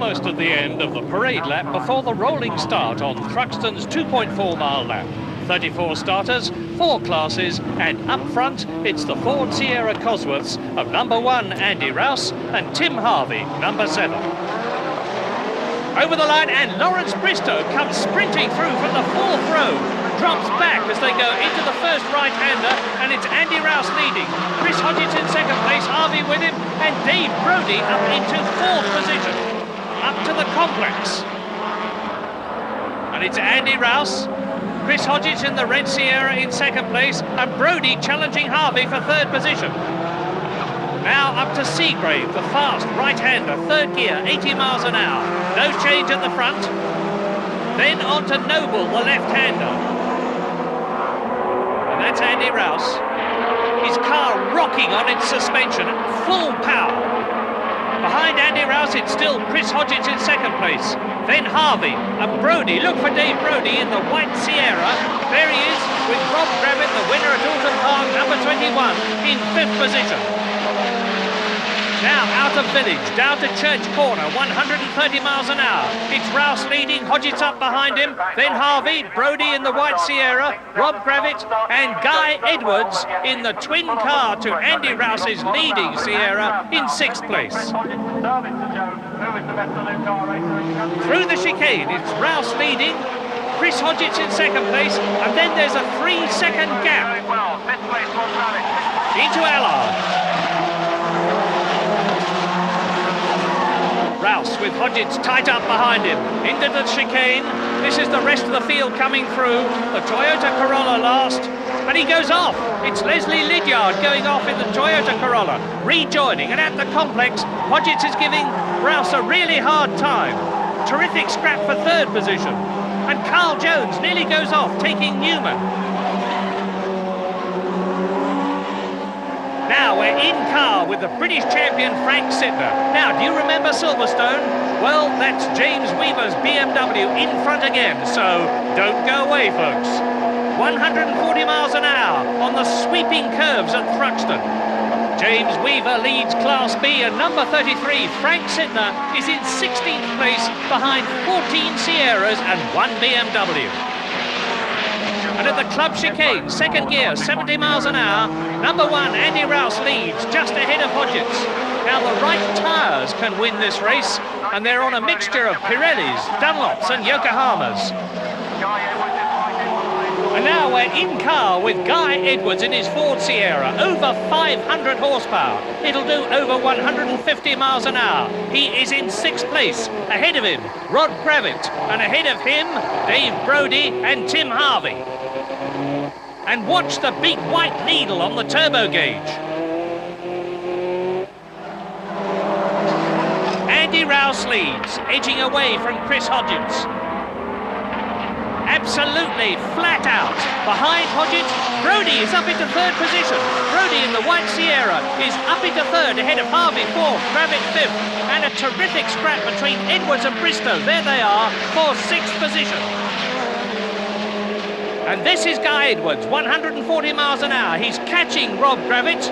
almost at the end of the parade lap before the rolling start on Thruxton's 2.4 mile lap. 34 starters, 4 classes, and up front, it's the Ford Sierra Cosworths of number 1, Andy Rouse, and Tim Harvey, number 7. Over the line, and Lawrence Bristow comes sprinting through from the 4th row, drops back as they go into the first right-hander, and it's Andy Rouse leading. Chris Hodgetts in 2nd place, Harvey with him, and Dave Brodie up into 4th position, up to the complex. And it's Andy Rouse, Chris Hodgetts in the red Sierra in 2nd place, and Brodie challenging Harvey for 3rd position. Now up to Seagrave, the fast right-hander, 3rd gear, 80 miles an hour. No change at the front. Then on to Noble, the left-hander. And that's Andy Rouse. His car rocking on its suspension, full power. Behind Andy Rouse, it's still Chris Hodgetts in 2nd place. Then Harvey and Brodie. Look for Dave Brodie in the white Sierra. There he is with Rob Gravett, the winner at Alton Park, number 21, in 5th position. Now out of Village, down to Church Corner, 130 miles an hour. It's Rouse leading, Hodgetts up behind him, then Harvey, Brodie in the white Sierra, Rob Gravett and Guy Edwards in the twin car to Andy Rouse's leading Sierra in 6th place. Through the chicane, it's Rouse leading, Chris Hodgetts in 2nd place, and then there's a 3-second gap into Allard. Rouse with Hodgetts tight up behind him, into the chicane. This is the rest of the field coming through. The Toyota Corolla last, and he goes off. It's Leslie Lydiard going off in the Toyota Corolla, rejoining, and at the complex, Hodgetts is giving Rouse a really hard time. Terrific scrap for 3rd position. And Carl Jones nearly goes off, taking Newman. Now we're in car with the British champion Frank Sytner. Now, do you remember Silverstone? Well, that's James Weaver's BMW in front again, so don't go away, folks. 140 miles an hour on the sweeping curves at Thruxton. James Weaver leads Class B, and number 33, Frank Sytner, is in 16th place behind 14 Sierras and 1 BMW. And at the club chicane, 2nd gear, 70 miles an hour, number 1, Andy Rouse leads, just ahead of Hodgetts. Now the right tyres can win this race, and they're on a mixture of Pirellis, Dunlops and Yokohamas. And now we're in car with Guy Edwards in his Ford Sierra, over 500 horsepower. It'll do over 150 miles an hour. He is in 6th place. Ahead of him, Rod Gravett, and ahead of him, Dave Brodie and Tim Harvey. And watch the big white needle on the turbo gauge. Andy Rouse leads, edging away from Chris Hodgetts. Absolutely flat out. Behind Hodgetts, Brodie is up into 3rd position. Brodie in the white Sierra is up into 3rd, ahead of Harvey 4th, Gravett 5th, and a terrific scrap between Edwards and Bristow. There they are for 6th position. And this is Guy Edwards, 140 miles an hour. He's catching Rob Gravett.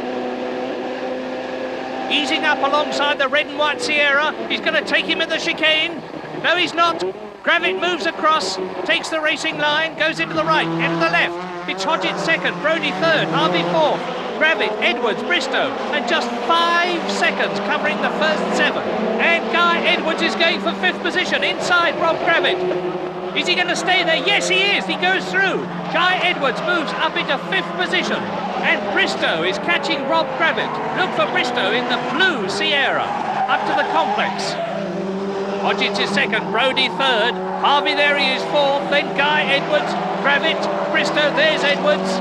Easing up alongside the red and white Sierra. He's going to take him at the chicane. No, he's not. Gravett moves across, takes the racing line, goes into the right, into the left. It's Hodgetts 2nd, Brodie 3rd, Harvey 4th, Gravett, Edwards, Bristow, and just 5 seconds covering the first 7. And Guy Edwards is going for 5th position, inside Rob Gravett. Is he going to stay there? Yes, he is. He goes through. Guy Edwards moves up into 5th position. And Bristow is catching Rob Gravett. Look for Bristow in the blue Sierra. Up to the complex. Hodgetts is 2nd, Brodie 3rd. Harvey, there he is 4th. Then Guy Edwards, Gravett, Bristow. There's Edwards.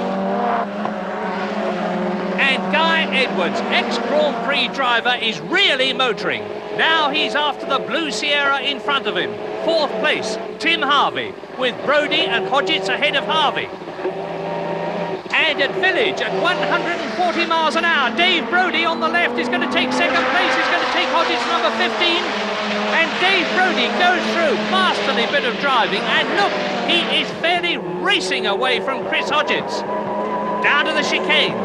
And Guy Edwards, ex-Grand Prix driver, is really motoring. Now he's after the blue Sierra in front of him. 4th place, Tim Harvey, with Brodie and Hodgetts ahead of Harvey. And at Village, at 140 miles an hour, Dave Brodie on the left is going to take 2nd place. He's going to take Hodgetts number 15. And Dave Brodie goes through, masterly bit of driving. And look, he is fairly racing away from Chris Hodgetts. Down to the chicane.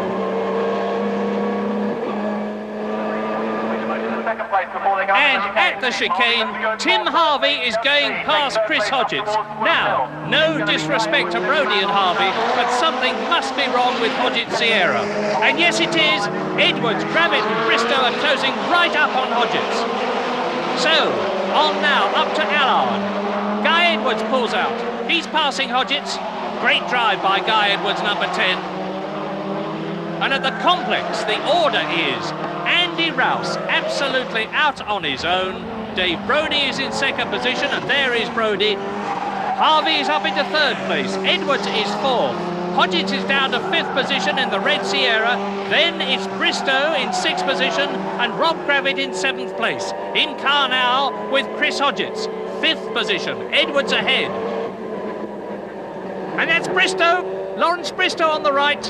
And at the chicane, Tim Harvey is going past Chris Hodgetts. Now, no disrespect to Brodie and Harvey, but something must be wrong with Hodgetts Sierra. And yes, it is. Edwards, Gravett and Bristow are closing right up on Hodgetts. So, on now, up to Allard. Guy Edwards pulls out. He's passing Hodgetts. Great drive by Guy Edwards, number 10. And at the complex, the order is Andy Rouse, absolutely out on his own. Dave Brodie is in second position, and there is Brodie. Harvey is up into third place. Edwards is fourth. Hodgetts is down to fifth position in the red Sierra. Then it's Bristow in sixth position and Rob Gravett in seventh place. In car now with Chris Hodgetts, fifth position. Edwards ahead. And that's Bristow, Lawrence Bristow on the right,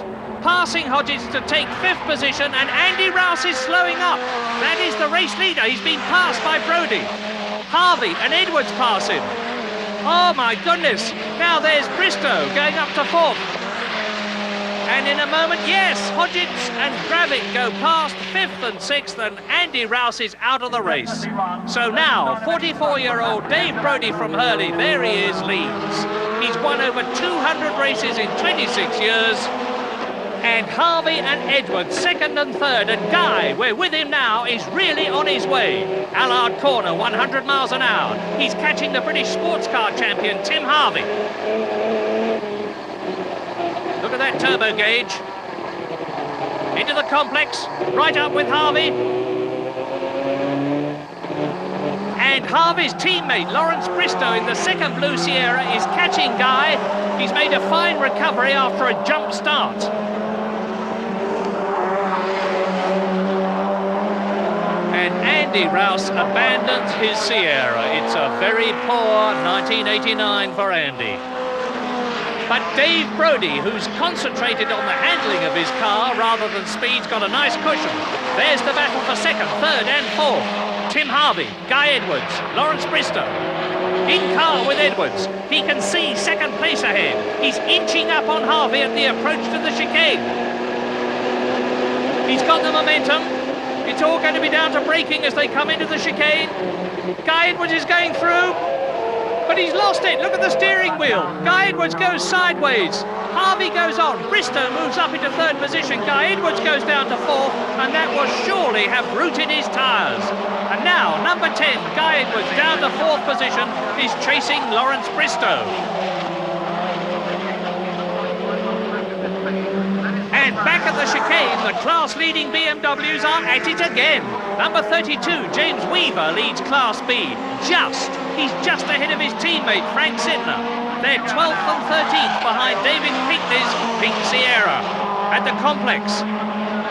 passing Hodgetts to take fifth position, and Andy Rouse is slowing up. That is the race leader. He's been passed by Brodie. Harvey and Edwards pass him. Oh my goodness. Now there's Bristow going up to fourth. And in a moment, yes, Hodgetts and Gravett go past fifth and sixth, and Andy Rouse is out of the race. So now, 44-year-old Dave Brodie from Hurley, there he is, leads. He's won over 200 races in 26 years. And Harvey and Edwards, second and third, and Guy, we're with him now, is really on his way. Allard corner, 100 miles an hour. He's catching the British sports car champion, Tim Harvey. Look at that turbo gauge. Into the complex, right up with Harvey. And Harvey's teammate, Lawrence Bristow, in the second blue Sierra, is catching Guy. He's made a fine recovery after a jump start. And Andy Rouse abandons his Sierra. It's a very poor 1989 for Andy. But Dave Brodie, who's concentrated on the handling of his car rather than speed's got a nice cushion. There's the battle for second, third and fourth. Tim Harvey, Guy Edwards, Lawrence Bristow. In car with Edwards. He can see second place ahead. He's inching up on Harvey at the approach to the chicane. He's got the momentum. It's all going to be down to braking as they come into the chicane. Guy Edwards is going through, but he's lost it. Look at the steering wheel. Guy Edwards goes sideways. Harvey goes on. Bristow moves up into third position. Guy Edwards goes down to fourth, and that will surely have rooted his tyres. And now, number 10, Guy Edwards, down to fourth position, is chasing Lawrence Bristow. And back at the chicane, the class-leading BMWs are at it again. Number 32, James Weaver, leads Class B. He's just ahead of his teammate, Frank Sytner. They're 12th and 13th behind David Pinkney's Pink Sierra. At the complex,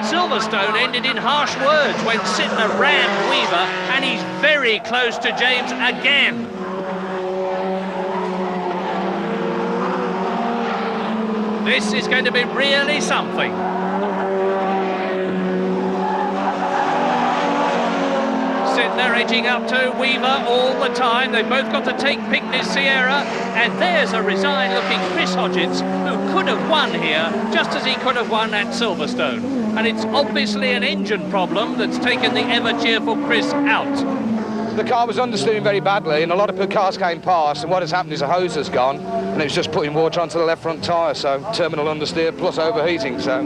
Silverstone ended in harsh words when Sytner rammed Weaver, and he's very close to James again. This is going to be really something. Sytner edging up to Weaver all the time. They've both got to take Pinkney's Sierra. And there's a resigned-looking Chris Hodgetts, who could have won here, just as he could have won at Silverstone. And it's obviously an engine problem that's taken the ever-cheerful Chris out. The car was understeering very badly, and a lot of cars came past, and what has happened is the hose has gone, and it was just putting water onto the left front tyre, so terminal understeer plus overheating, so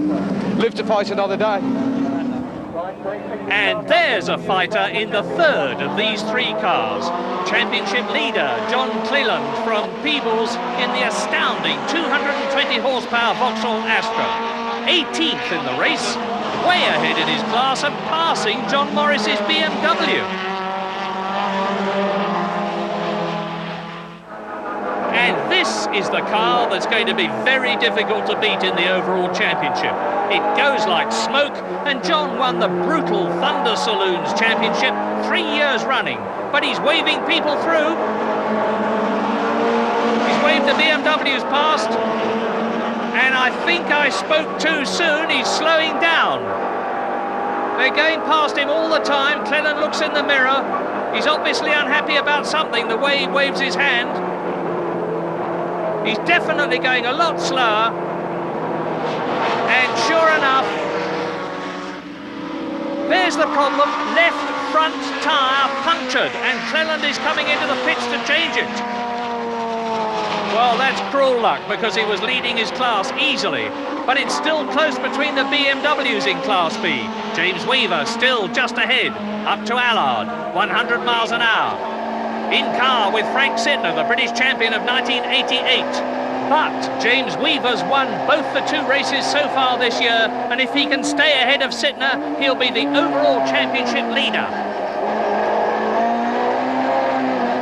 live to fight another day. And there's a fighter in the third of these three cars. Championship leader John Cleland from Peebles in the astounding 220 horsepower Vauxhall Astra. 18th in the race, way ahead in his class and passing John Morris's BMW. And this is the car that's going to be very difficult to beat in the overall championship. It goes like smoke, and John won the brutal Thunder Saloons Championship 3 years running. But he's waving people through. He's waved the BMWs past. And I think I spoke too soon. He's slowing down. They're going past him all the time. Cleland looks in the mirror. He's obviously unhappy about something, the way he waves his hand. He's definitely going a lot slower. And sure enough, there's the problem. Left front tyre punctured, and Cleland is coming into the pits to change it. Well, that's cruel luck, because he was leading his class easily. But it's still close between the BMWs in Class B. James Weaver still just ahead, up to Allard, 100 miles an hour. In car with Frank Sytner, the British champion of 1988. But James Weaver's won both the two races so far this year, and if he can stay ahead of Sytner, he'll be the overall championship leader.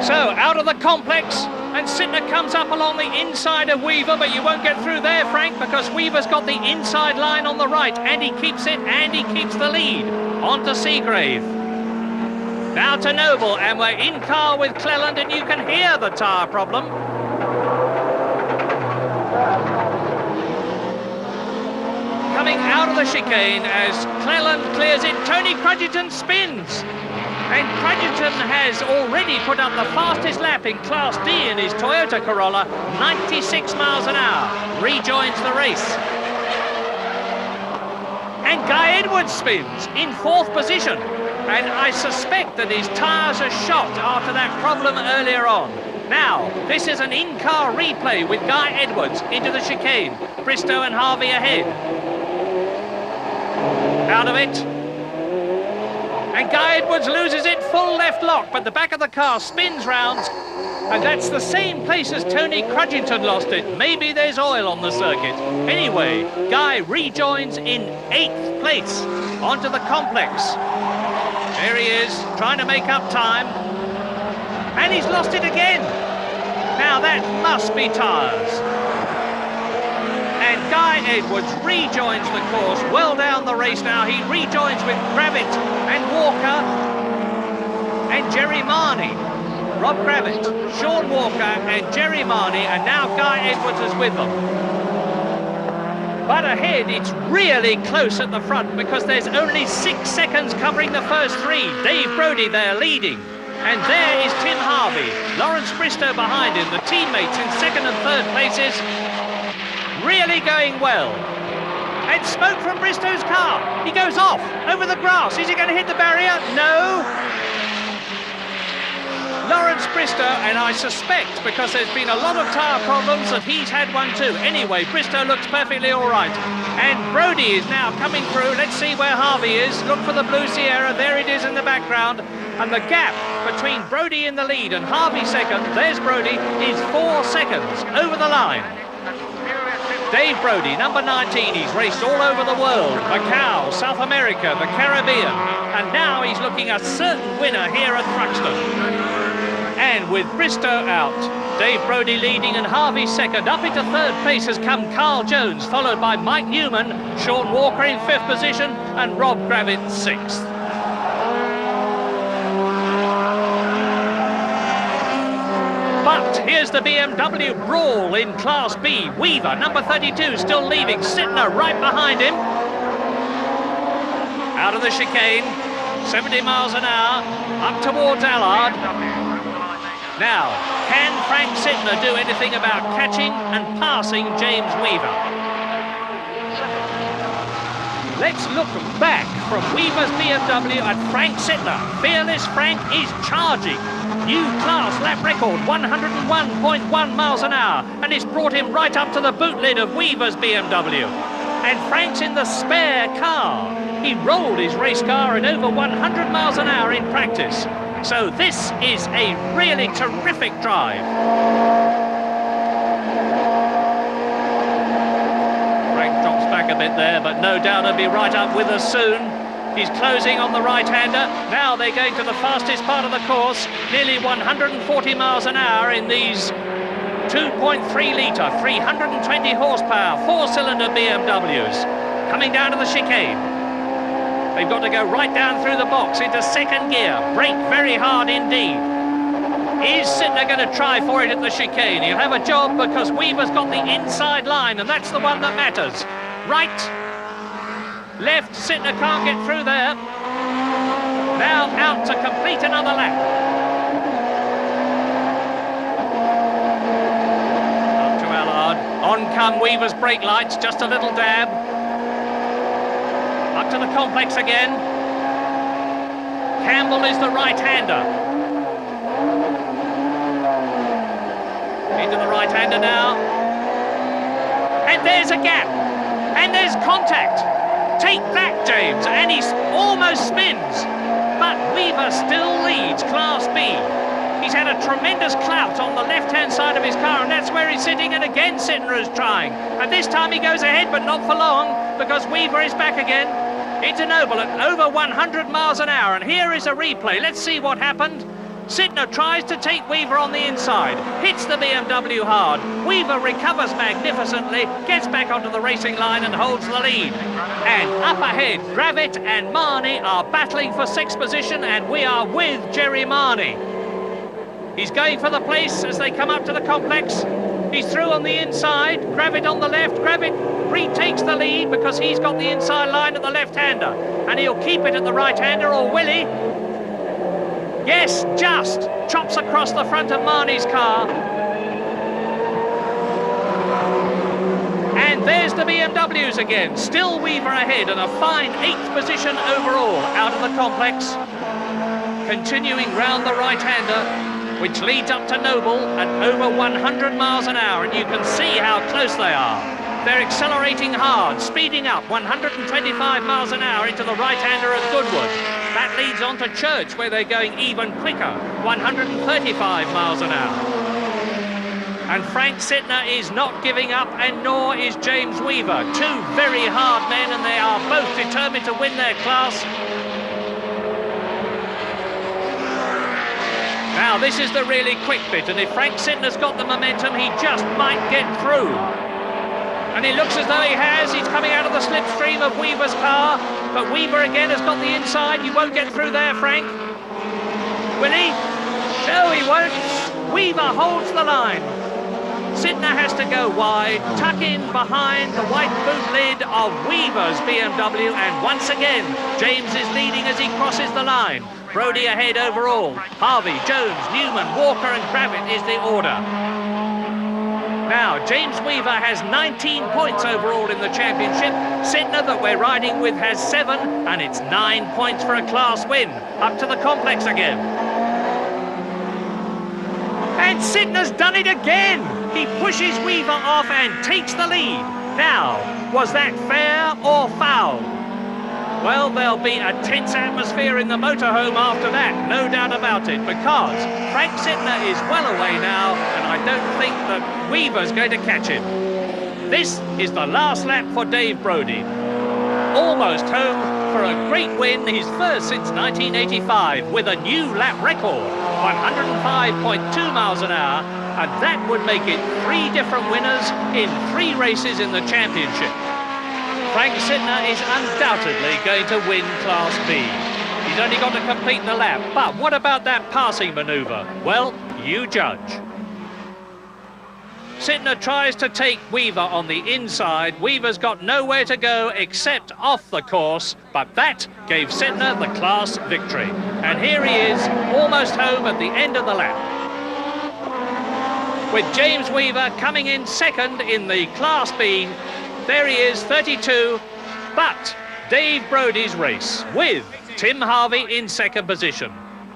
So, out of the complex, and Sytner comes up along the inside of Weaver, but you won't get through there, Frank, because Weaver's got the inside line on the right, and he keeps it, and he keeps the lead. On to Seagrave. Now to Noble, and we're in car with Cleland, and you can hear the tyre problem. Coming out of the chicane as Cleland clears it, Tony Crudgerton spins. And Crudgerton has already put up the fastest lap in Class D in his Toyota Corolla, 96 miles an hour, rejoins the race. And Guy Edwards spins in 4th position. And I suspect that his tyres are shot after that problem earlier on. Now, this is an in-car replay with Guy Edwards into the chicane. Bristow and Harvey ahead. Out of it. And Guy Edwards loses it, full left lock, but the back of the car spins round, and that's the same place as Tony Crudgerton lost it. Maybe there's oil on the circuit. Anyway, Guy rejoins in 8th place onto the complex. There he is, trying to make up time, and he's lost it again. Now that must be tyres. And Guy Edwards rejoins the course well down the race now. He rejoins with Gravett and Walker and Jerry Marney. Rob Gravett, Sean Walker and Jerry Marney, and now Guy Edwards is with them. But ahead, it's really close at the front because there's only 6 seconds covering the first 3. Dave Brodie there leading. And there is Tim Harvey. Lawrence Bristow behind him. The teammates in 2nd and 3rd places. Really going well. And smoke from Bristow's car. He goes off over the grass. Is he going to hit the barrier? No. Lawrence Bristow, and I suspect, because there's been a lot of tyre problems, that he's had one too. Anyway, Bristow looks perfectly all right. And Brodie is now coming through. Let's see where Harvey is. Look for the blue Sierra. There it is in the background. And the gap between Brodie in the lead and Harvey second, there's Brodie, is 4 seconds over the line. Dave Brodie, number 19, he's raced all over the world, Macau, South America, the Caribbean, and now he's looking a certain winner here at Thruxton. And with Bristow out, Dave Brodie leading and Harvey second. Up into 3rd place has come Carl Jones, followed by Mike Newman, Sean Walker in 5th position, and Rob Gravett 6th. But here's the BMW brawl in Class B. Weaver, number 32, still leaving. Sytner right behind him. Out of the chicane, 70 miles an hour, up towards Allard. Now, can Frank Sytner do anything about catching and passing James Weaver? Let's look back from Weaver's BMW at Frank Sytner. Fearless Frank is charging. New class lap record, 101.1 miles an hour, and it's brought him right up to the boot lid of Weaver's BMW. And Frank's in the spare car. He rolled his race car at over 100 miles an hour in practice. So this is a really terrific drive. Frank drops back a bit there, but no doubt he'll be right up with us soon. He's closing on the right-hander. Now they're going to the fastest part of the course, nearly 140 miles an hour in these 2.3-litre, 320 horsepower, 4-cylinder BMWs. Coming down to the chicane. They've got to go right down through the box into 2nd gear. Brake very hard indeed. Is Sytner going to try for it at the chicane? He'll have a job because Weaver's got the inside line, and that's the one that matters. Right. Left, Sytner can't get through there. Now out to complete another lap. Up to Allard. On come Weaver's brake lights, just a little dab. Up to the complex again. Campbell is the right-hander. Into the right-hander now. And there's a gap. And there's contact. Take that, James. And he almost spins. But Weaver still leads Class B. He's had a tremendous clout on the left-hand side of his car, and that's where he's sitting, and again Sytner is trying. And this time he goes ahead, but not for long, because Weaver is back again into Noble at over 100 miles an hour. And here is a replay. Let's see what happened. Sytner tries to take Weaver on the inside, hits the BMW hard. Weaver recovers magnificently, gets back onto the racing line and holds the lead. And up ahead, Gravett and Marnie are battling for 6th position, and we are with Jerry Marnie. He's going for the place as they come up to the complex. He's through on the inside, Gravett on the left. Gravett retakes the lead because he's got the inside line at the left-hander, and he'll keep it at the right-hander, or will he? Yes, just chops across the front of Marnie's car. And there's the BMWs again. Still Weaver ahead, and a fine 8th position overall out of the complex. Continuing round the right-hander, which leads up to Noble at over 100 miles an hour, and you can see how close they are. They're accelerating hard, speeding up 125 miles an hour into the right-hander at Goodwood. That leads on to Church, where they're going even quicker, 135 miles an hour. And Frank Sytner is not giving up, and nor is James Weaver. Two very hard men, and they are both determined to win their class. Now, this is the really quick bit, and if Frank Sytner's got the momentum, he just might get through. And it looks as though he has. He's coming out of the slipstream of Weaver's car, but Weaver again has got the inside. You won't get through there, Frank. Will he? No, he won't. Weaver holds the line. Sytner has to go wide, tuck in behind the white boot lid of Weaver's BMW, and once again, James is leading as he crosses the line. Brodie ahead overall. Harvey, Jones, Newman, Walker and Gravett is the order. Now, James Weaver has 19 points overall in the championship. Sytner, that we're riding with, has 7, and it's 9 points for a class win. Up to the complex again. And Sytner's done it again. He pushes Weaver off and takes the lead. Now, was that fair or foul? Well, there'll be a tense atmosphere in the motorhome after that, no doubt about it, because Frank Sytner is well away now, and I don't think that Weaver's going to catch him. This is the last lap for Dave Brodie. Almost home for a great win, his first since 1985, with a new lap record, 105.2 miles an hour, and that would make it 3 different winners in 3 races in the championship. Frank Sytner is undoubtedly going to win Class B. He's only got to complete the lap, but what about that passing manoeuvre? Well, you judge. Sytner tries to take Weaver on the inside. Weaver's got nowhere to go except off the course, but that gave Sytner the class victory. And here he is, almost home at the end of the lap, with James Weaver coming in second in the Class B. There he is, 32, but Dave Brodie's race with Tim Harvey in second position.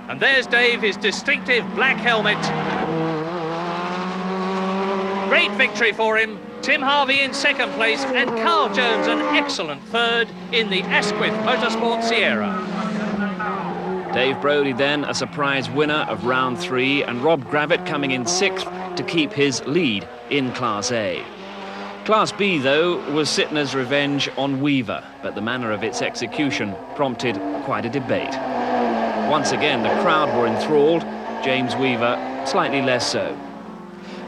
And there's Dave, his distinctive black helmet. Great victory for him. Tim Harvey in second place, and Carl Jones an excellent third in the Asquith Motorsport Sierra. Dave Brodie then a surprise winner of round 3, and Rob Gravett coming in 6th to keep his lead in Class A. Class B, though, was Sytner's revenge on Weaver, but the manner of its execution prompted quite a debate. Once again, the crowd were enthralled, James Weaver slightly less so.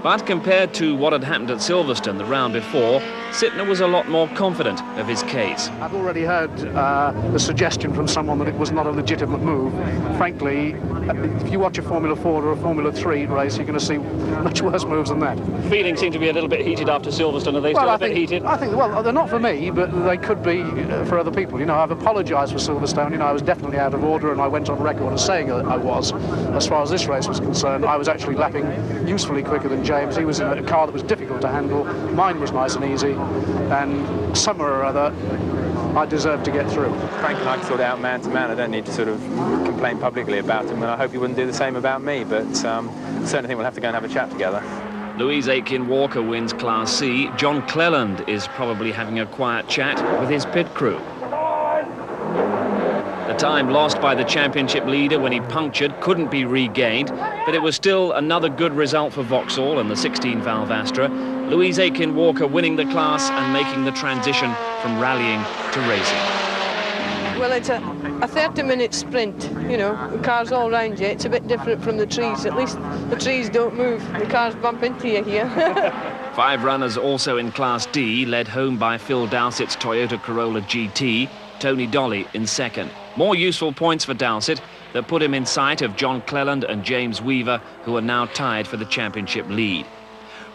But compared to what had happened at Silverstone the round before, Sytner was a lot more confident of his case. I've already heard the suggestion from someone that it was not a legitimate move. Frankly, if you watch a Formula 4 or a Formula 3 race, you're going to see much worse moves than that. Feelings seem to be a little bit heated after Silverstone. Are they still a bit heated? I think, well, they're not for me, but they could be for other people. You know, I've apologised for Silverstone. You know, I was definitely out of order, and I went on record as saying that I was. As far as this race was concerned, I was actually lapping usefully quicker than James. He was in a car that was difficult to handle. Mine was nice and easy, and somewhere or other, I deserve to get through. Frank and I can sort it out man to man. I don't need to sort of complain publicly about him, and I hope he wouldn't do the same about me, but certainly think we'll have to go and have a chat together. Louise Aitken-Walker wins Class C. John Cleland is probably having a quiet chat with his pit crew. The time lost by the championship leader when he punctured couldn't be regained, but it was still another good result for Vauxhall and the 16-valve Astra. Louise Aitken-Walker winning the class and making the transition from rallying to racing. Well, it's a 30-minute sprint, you know, the cars all round you. It's a bit different from the trees. At least the trees don't move. The cars bump into you here. 5 runners also in Class D, led home by Phil Dowsett's Toyota Corolla GT, Tony Dolly in second. More useful points for Dowsett that put him in sight of John Cleland and James Weaver, who are now tied for the championship lead.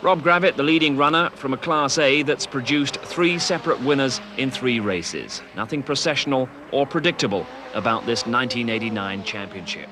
Rob Gravett, the leading runner from a Class A that's produced 3 separate winners in 3 races. Nothing processional or predictable about this 1989 championship.